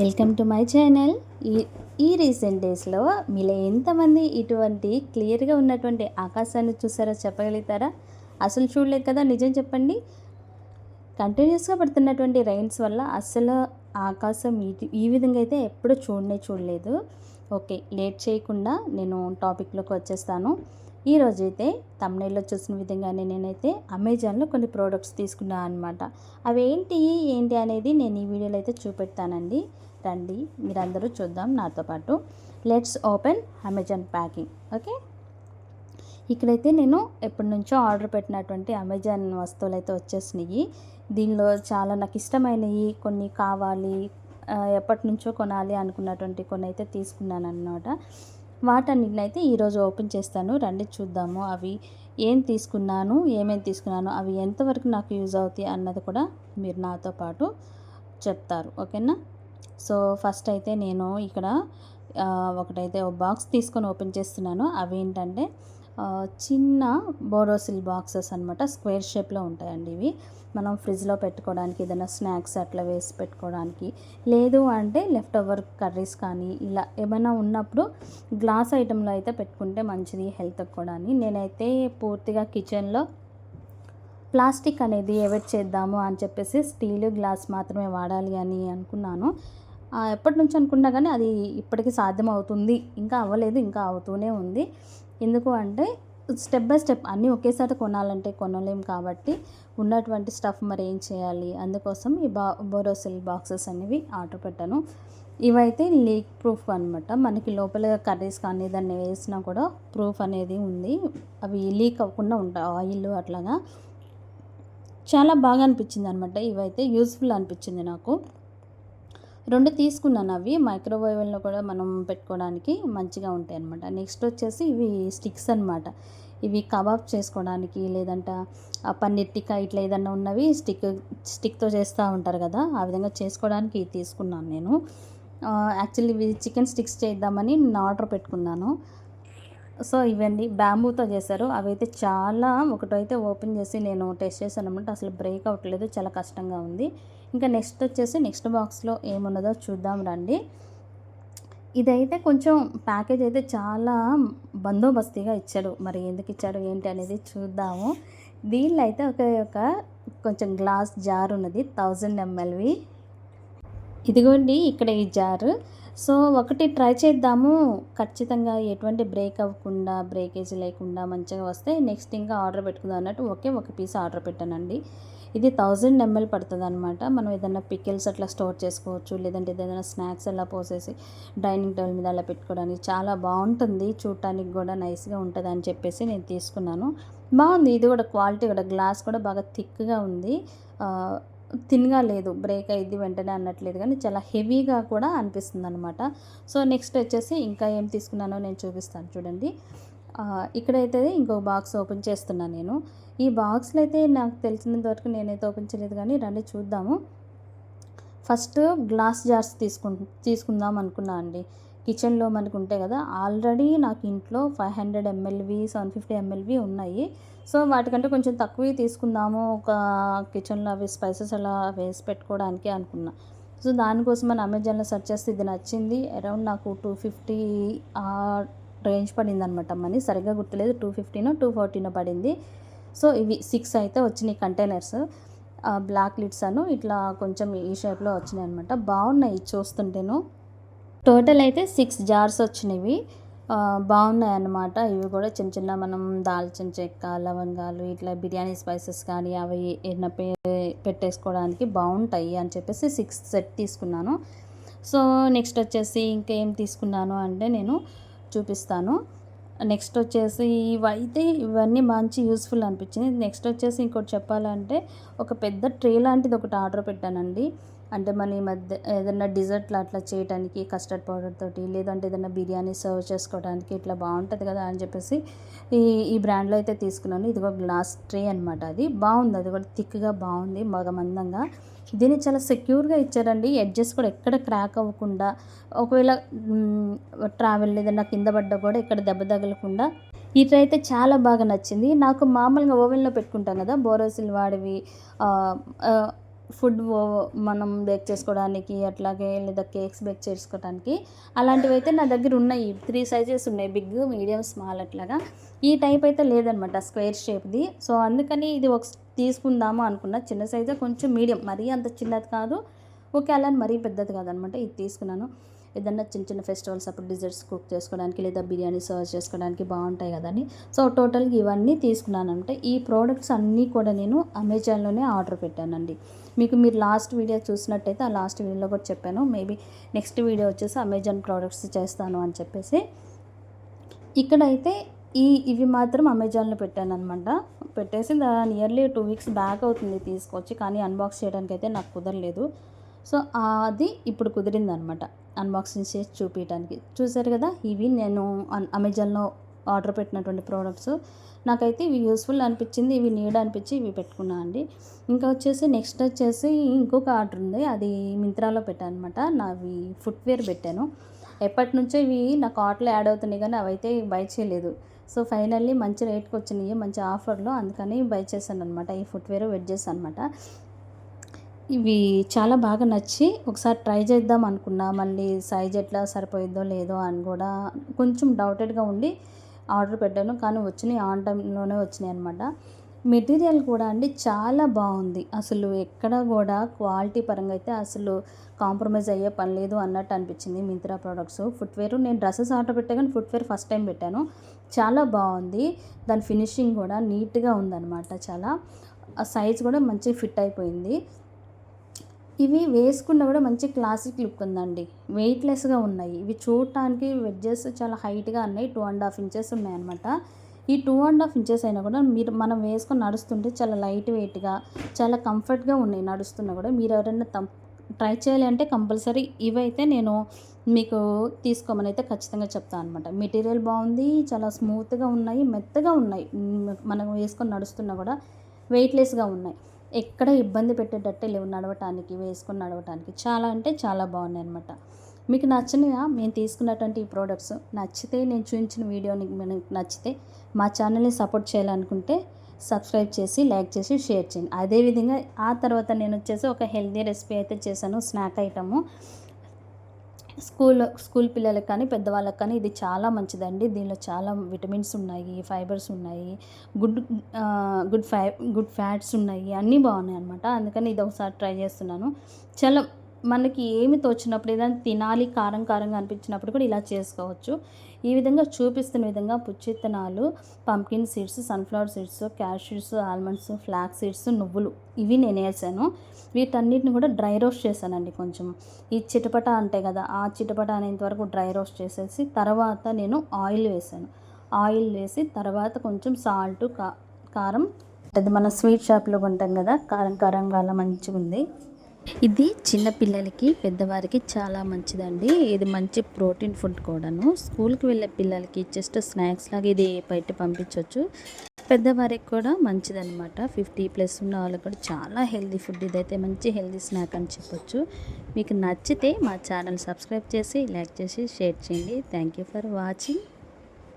Welcome to my channel. ఈ ఈ recent డేస్లో మీలో ఎంతమంది ఇటువంటి క్లియర్గా ఉన్నటువంటి ఆకాశాన్ని చూసారో చెప్పగలుగుతారా? అసలు చూడలేదు కదా, నిజం చెప్పండి. కంటిన్యూస్గా పడుతున్నటువంటి రైన్స్ వల్ల అసలు ఆకాశం ఈ విధంగా అయితే ఎప్పుడూ చూడలేదు. ఓకే, లేట్ చేయకుండా నేను టాపిక్లోకి వచ్చేస్తాను. ఈరోజైతే తమ్నైల్లో చూసిన విధంగానే నేనైతే అమెజాన్లో కొన్ని ప్రోడక్ట్స్ తీసుకున్నాను అనమాట. అవి ఏంటి అనేది నేను ఈ వీడియోలో అయితే చూపెడతానండి. రండి, మీరందరూ చూద్దాం నాతో పాటు. Let's open Amazon packing. Okay, ఇక్కడైతే నేను ఎప్పటి నుంచో ఆర్డర్ పెట్టినటువంటి అమెజాన్ వస్తువులు అయితే వచ్చేసినాయి. దీనిలో చాలా నాకు ఇష్టమైనవి కొన్ని కావాలి, ఎప్పటి నుంచో కొనాలి అనుకున్నటువంటి కొన్ని అయితే తీసుకున్నాను అన్నమాట. వాటన్నిటిని అయితే ఈరోజు ఓపెన్ చేస్తాను. రండి చూద్దాము అవి ఏమేమి తీసుకున్నాను, అవి ఎంతవరకు నాకు యూజ్ అవుతాయి అన్నది కూడా మీరు నాతో పాటు చెప్తారు. ఓకేనా? సో ఫస్ట్ అయితే నేను ఇక్కడ ఒకటైతే ఒక బాక్స్ తీసుకొని ఓపెన్ చేస్తున్నాను. అవి ఏంటంటే చిన్న బోరోసిల్ బాక్సెస్ అనమాట. స్క్వేర్ షేప్లో ఉంటాయండి ఇవి. మనం ఫ్రిడ్జ్లో పెట్టుకోవడానికి, ఏదైనా స్నాక్స్ అట్లా వేసి పెట్టుకోవడానికి, లేదు అంటే లెఫ్ట్ ఓవర్ కర్రీస్ కానీ ఇలా ఏమైనా ఉన్నప్పుడు గ్లాస్ ఐటెంలో అయితే పెట్టుకుంటే మంచిది హెల్త్కి కూడా అని. నేనైతే పూర్తిగా కిచెన్లో ప్లాస్టిక్ అనేది అవాయిడ్ చేద్దాము అని చెప్పేసి స్టీల్ గ్లాస్ మాత్రమే వాడాలి అని అనుకున్నాను. ఎప్పటి నుంచి అనుకున్నా కానీ అది ఇప్పటికీ సాధ్యం అవుతుంది. ఇంకా అవ్వలేదు, ఇంకా అవుతూనే ఉంది. ఎందుకు అంటే స్టెప్ బై స్టెప్ అన్నీ ఒకేసారి కొనాలంటే కొనలేం కాబట్టి ఉన్నటువంటి స్టఫ్ మరి ఏం చేయాలి, అందుకోసం ఈ బోరోసిల్ బాక్సెస్ అనేవి ఆర్డర్ పెట్టాను. ఇవైతే లీక్ ప్రూఫ్ అనమాట. మనకి లోపల కర్రీస్ కానీ దాన్ని వేసినా కూడా ప్రూఫ్ అనేది ఉంది. అవి లీక్ అవ్వకుండా ఉంటాయి, ఆయిల్ అట్లాగా. చాలా బాగా అనిపించింది అనమాట. ఇవైతే యూస్ఫుల్ అనిపించింది నాకు. 2 తీసుకున్నాను. అవి మైక్రోవేవ్లో కూడా మనం పెట్టుకోవడానికి మంచిగా ఉంటాయి అన్నమాట. నెక్స్ట్ వచ్చేసి ఇవి స్టిక్స్ అనమాట. ఇవి కబాబ్ చేసుకోవడానికి, లేదంటే పన్నీర్ టిక్కా ఇట్లా ఏదన్నా ఉన్నవి స్టిక్తో చేస్తూ ఉంటారు కదా, ఆ విధంగా చేసుకోవడానికి తీసుకున్నాను నేను. యాక్చువల్లీ ఇవి చికెన్ స్టిక్స్ చేద్దామని నేను ఆర్డర్ పెట్టుకున్నాను. సో ఇవన్నీ బ్యాంబూతో చేశారు. అవైతే చాలా, ఒకటైతే ఓపెన్ చేసి నేను టెస్ట్ చేశాను అనమాట. అసలు బ్రేక్ అవ్వట్లేదు, చాలా కష్టంగా ఉంది. ఇంకా నెక్స్ట్ బాక్స్లో ఏమున్నదో చూద్దాం రండి. ఇదైతే కొంచెం ప్యాకేజ్ అయితే చాలా బందోబస్తుగా ఇచ్చాడు. మరి ఎందుకు ఇచ్చాడు ఏంటి అనేది చూద్దాము. దీనిలో అయితే ఒక కొంచెం గ్లాస్ జార్ ఉన్నది, 1000 mlవి. ఇదిగోండి ఇక్కడ ఈ జారు. సో ఒకటి ట్రై చేద్దాము, ఖచ్చితంగా ఎటువంటి బ్రేక్ అవ్వకుండా, బ్రేకేజ్ లేకుండా మంచిగా వస్తే నెక్స్ట్ ఇంకా ఆర్డర్ పెట్టుకుందాం అన్నట్టు ఒక పీస్ ఆర్డర్ పెట్టానండి. ఇది 1000 ml పడుతుంది అనమాట. మనం ఏదైనా పికిల్స్ అట్లా స్టోర్ చేసుకోవచ్చు, లేదంటే ఏదైనా స్నాక్స్ అలా పోసేసి డైనింగ్ టేబుల్ మీద అలా పెట్టుకోవడానికి చాలా బాగుంటుంది. చూడటానికి కూడా నైస్గా ఉంటుంది అని చెప్పేసి నేను తీసుకున్నాను. బాగుంది. ఇది కూడా క్వాలిటీ కూడా, గ్లాస్ కూడా బాగా థిక్గా ఉంది, థిన్గా లేదు, బ్రేక్ అయ్యిద్ది వెంటనే అన్నట్లేదు, కానీ చాలా హెవీగా కూడా అనిపిస్తుంది అనమాట. సో నెక్స్ట్ వచ్చేసి ఇంకా ఏం తీసుకున్నానో నేను చూపిస్తాను చూడండి. ఇక్కడైతే ఇంకొక బాక్స్ ఓపెన్ చేస్తున్నాను నేను. ఈ బాక్స్లో అయితే నాకు తెలిసినంత వరకు నేనైతే ఓపెన్ చేయలేదు, కానీ రండి చూద్దాము. ఫస్ట్ గ్లాస్ జార్స్ తీసుకుందాం అనుకున్నా అండి. కిచెన్లో మనకు ఉంటాయి కదా, ఆల్రెడీ నాకు ఇంట్లో 500 mlవి 750 mlవి ఉన్నాయి. సో వాటికంటే కొంచెం తక్కువే తీసుకుందాము, ఒక కిచెన్లో అవి స్పైసెస్ అలా వేసి పెట్టుకోవడానికి అనుకున్నా. సో దానికోసం మన అమెజాన్లో సెర్చ్ చేస్తే ఇది నచ్చింది. అరౌండ్ నాకు 250 ఆ రేంజ్ పడింది అనమాట. మనీ సరిగ్గా గుర్తులేదు, 250నో 240నో పడింది. సో ఇవి 6 అయితే వచ్చినాయి కంటైనర్స్. బ్లాక్ లిడ్స్ అను ఇట్లా కొంచెం ఈ షేప్లో వచ్చినాయి అనమాట. బాగున్నాయి చూస్తుంటేను. టోటల్ అయితే 6 జార్స్ వచ్చినవి. బాగున్నాయి అన్నమాట. ఇవి కూడా చిన్న మనం దాల్చిన చెక్క, లవంగాలు, ఇట్లా బిర్యానీ స్పైసెస్ కానీ అవి ఏదైనా పెట్టేసుకోవడానికి బాగుంటాయి అని చెప్పేసి 6 సెట్ తీసుకున్నాను. సో నెక్స్ట్ వచ్చేసి ఇంకేం తీసుకున్నాను అంటే నేను చూపిస్తాను. నెక్స్ట్ వచ్చేసి ఇవన్నీ మంచి యూస్ఫుల్ అనిపించింది. నెక్స్ట్ వచ్చేసి ఇంకోటి చెప్పాలంటే ఒక పెద్ద ట్రే లాంటిది ఒకటి ఆర్డర్ పెట్టానండి. అంటే మన ఈ మధ్య ఏదైనా డిజర్ట్లు అట్లా చేయడానికి కస్టర్డ్ పౌడర్ తోటి, లేదంటే ఏదైనా బిర్యానీ సర్వ్ చేసుకోవడానికి ఇట్లా బాగుంటుంది కదా అని చెప్పేసి ఈ బ్రాండ్లో అయితే తీసుకున్నాను. ఇది ఒక గ్లాస్ ట్రే అనమాట. అది బాగుంది, అది కూడా థిక్గా బాగుంది, బాగా మందంగా. దీన్ని చాలా సెక్యూర్గా ఇచ్చారండి. ఎడ్జెస్ కూడా ఎక్కడ క్రాక్ అవ్వకుండా, ఒకవేళ ట్రావెల్ ఏదైనా కింద పడ్డా కూడా ఇక్కడ దెబ్బ తగలకుండా ఈ ట్రే అయితే చాలా బాగా నచ్చింది నాకు. మామూలుగా ఓవెన్లో పెట్టుకుంటాం కదా బోరోసిల్ వాడివి, ఫుడ్ మనం బేక్ చేసుకోవడానికి, అట్లాగే లేదా కేక్స్ బేక్ చేసుకోవడానికి అలాంటివి అయితే నా దగ్గర ఉన్నాయి. 3 సైజెస్ ఉన్నాయి, బిగ్, మీడియం, స్మాల్ అట్లాగా. ఈ టైప్ అయితే లేదనమాట, స్క్వేర్ షేప్ది. సో అందుకని ఇది తీసుకుందాము అనుకున్నా. చిన్న సైజే, కొంచెం మీడియం, మరీ అంత చిన్నది కాదు, ఓకే అలా మరీ పెద్దది కాదనమాట. ఇది తీసుకున్నాను. ఏదన్నా చిన్న చిన్న ఫెస్టివల్స్ అప్పుడు డిజర్ట్స్ కుక్ చేసుకోవడానికి లేదా బిర్యానీ సర్వ్ చేసుకోవడానికి బాగుంటాయి కదని. సో టోటల్గా ఇవన్నీ తీసుకున్నానంటే ఈ ప్రోడక్ట్స్ అన్నీ కూడా నేను అమెజాన్లోనే ఆర్డర్ పెట్టానండి. మీరు లాస్ట్ వీడియో చూసినట్టయితే ఆ లాస్ట్ వీడియోలో కూడా చెప్పాను. మేబీ నెక్స్ట్ వీడియో వచ్చేసి అమెజాన్ ప్రోడక్ట్స్ చేస్తాను అని చెప్పేసి. ఇక్కడైతే ఇవి మాత్రం అమెజాన్లో పెట్టాను అనమాట. పెట్టేసి నియర్లీ 2 వీక్స్ బ్యాక్ అవుతుంది తీసుకొచ్చి, కానీ అన్బాక్స్ చేయడానికి అయితే నాకు కుదరలేదు. సో అది ఇప్పుడు కుదిరిందనమాట అన్బాక్సింగ్ చేసి చూపించడానికి. చూసారు కదా, ఇవి నేను అమెజాన్లో ఆర్డర్ పెట్టినటువంటి ప్రోడక్ట్స్. నాకైతే ఇవి యూస్ఫుల్ అనిపించింది, ఇవి నీడ్ అనిపించి ఇవి పెట్టుకున్నా అండి. ఇంకా వచ్చేసి నెక్స్ట్ వచ్చేసి ఇంకొక ఆర్డర్ ఉంది, అది మింత్రాలో పెట్టాను అనమాట. నావి ఫుట్వేర్ పెట్టాను. ఎప్పటి నుంచో ఇవి నా కార్ట్లో యాడ్ అవుతున్నాయి, కానీ అవైతే బై చేయలేదు. సో ఫైనల్లీ మంచి రేట్కి వచ్చినాయి, మంచి ఆఫర్లో, అందుకని బై చేశాను అనమాట. ఈ ఫుట్వేర్ వెడ్జెస్ అనమాట. ఇవి చాలా బాగా నచ్చి ఒకసారి ట్రై చేద్దాం అనుకున్నా. మళ్ళీ సైజ్ ఎట్లా సరిపోయిద్దో లేదో అని కూడా కొంచెం డౌటెడ్గా ఉండి ఆర్డర్ పెట్టాను, కానీ వచ్చినాయి, ఆన్ టైంలోనే వచ్చినాయి అనమాట. మెటీరియల్ కూడా అండి చాలా బాగుంది. అసలు ఎక్కడ కూడా క్వాలిటీ పరంగా అయితే అసలు కాంప్రమైజ్ అయ్యే పని లేదు అన్నట్టు అనిపించింది మింత్రా ప్రోడక్ట్స్. ఫుట్వేర్ నేను డ్రెస్సెస్ ఆర్డర్ పెట్టా, కానీ ఫుట్వేర్ ఫస్ట్ టైం పెట్టాను. చాలా బాగుంది, దాని ఫినిషింగ్ కూడా నీట్గా ఉందన్నమాట. చాలా సైజ్ కూడా మంచిగా ఫిట్ అయిపోయింది. ఇవి వేసుకున్న కూడా మంచి క్లాసిక్ లుక్ ఉందండి. వెయిట్లెస్గా ఉన్నాయి. ఇవి చూడటానికి వెడ్జెస్ చాలా హైట్గా ఉన్నాయి, 2.5 ఇంచెస్ ఉన్నాయన్నమాట. ఈ 2.5 ఇంచెస్ అయినా కూడా మనం వేసుకొని నడుస్తుంటే చాలా లైట్ వెయిట్గా, చాలా కంఫర్ట్గా ఉన్నాయి నడుస్తున్నా కూడా. మీరు ఎవరైనా ట్రై చేయాలి అంటే కంపల్సరీ ఇవైతే నేను మీకు తీసుకోమని అయితే ఖచ్చితంగా చెప్తాను అనమాట. మెటీరియల్ బాగుంది, చాలా స్మూత్గా ఉన్నాయి, మెత్తగా ఉన్నాయి. మనం వేసుకొని నడుస్తున్నా కూడా వెయిట్లెస్గా ఉన్నాయి. ఎక్కడ ఇబ్బంది పెట్టేటట్టే లేవు నడవటానికి, వేసుకొని నడవటానికి. చాలా అంటే చాలా బాగున్నాయి అనమాట. మీకు నచ్చినగా మేము తీసుకున్నటువంటి ఈ ప్రోడక్ట్స్ నచ్చితే, నేను చూపించిన వీడియోని మీకు నచ్చితే మా ఛానల్ని సపోర్ట్ చేయాలనుకుంటే సబ్స్క్రైబ్ చేసి, లైక్ చేసి, షేర్ చేయండి. అదేవిధంగా ఆ తర్వాత నేను వచ్చేసి ఒక హెల్తీ రెసిపీ అయితే చేశాను, స్నాక్ ఐటము. స్కూల్ పిల్లలకు కానీ పెద్దవాళ్ళకి కానీ ఇది చాలా మంచిదండి. దీనిలో చాలా విటమిన్స్ ఉన్నాయి, ఫైబర్స్ ఉన్నాయి, గుడ్ ఫ్యాట్స్ ఉన్నాయి, అన్నీ బాగున్నాయి అనమాట. అందుకని ఇది ఒకసారి ట్రై చేస్తున్నాను. చాలా మనకి ఏమి తోచినప్పుడు, ఏదైనా తినాలి కారంగా అనిపించినప్పుడు కూడా ఇలా చేసుకోవచ్చు. ఈ విధంగా చూపిస్తున్న విధంగా పుచ్చిత్తనాలు, pumpkin seeds, sunflower seeds, cashews, almonds, flax seeds, నువ్వులు ఇవి నేను వేసాను. వీటన్నిటిని కూడా డ్రై రోస్ట్ చేశానండి. కొంచెం ఈ చిటపట అంటాయి కదా, ఆ చిటపట అనేంత వరకు డ్రై రోస్ట్ చేసేసి తర్వాత నేను ఆయిల్ వేసాను. ఆయిల్ వేసి తర్వాత కొంచెం సాల్ట్, కారం, అది మన స్వీట్ షాప్లో కొంటాం కదా, కారంగా అలా మంచిగా ఉంది. ఇది చిన్నపిల్లలకి, పెద్దవారికి చాలా మంచిదండి. ఇది మంచి ప్రోటీన్ ఫుడ్ కూడాను. స్కూల్కి వెళ్ళే పిల్లలకి జస్ట్ స్నాక్స్ లాగా ఇది బయట పంపించవచ్చు. పెద్దవారికి కూడా మంచిదన్నమాట. 50+ ఉన్న వాళ్ళకి కూడా చాలా హెల్తీ ఫుడ్. ఇదైతే మంచి హెల్తీ స్నాక్ అని చెప్పొచ్చు. మీకు నచ్చితే మా ఛానల్ సబ్స్క్రైబ్ చేసి, లైక్ చేసి, షేర్ చేయండి. Thank you for watching.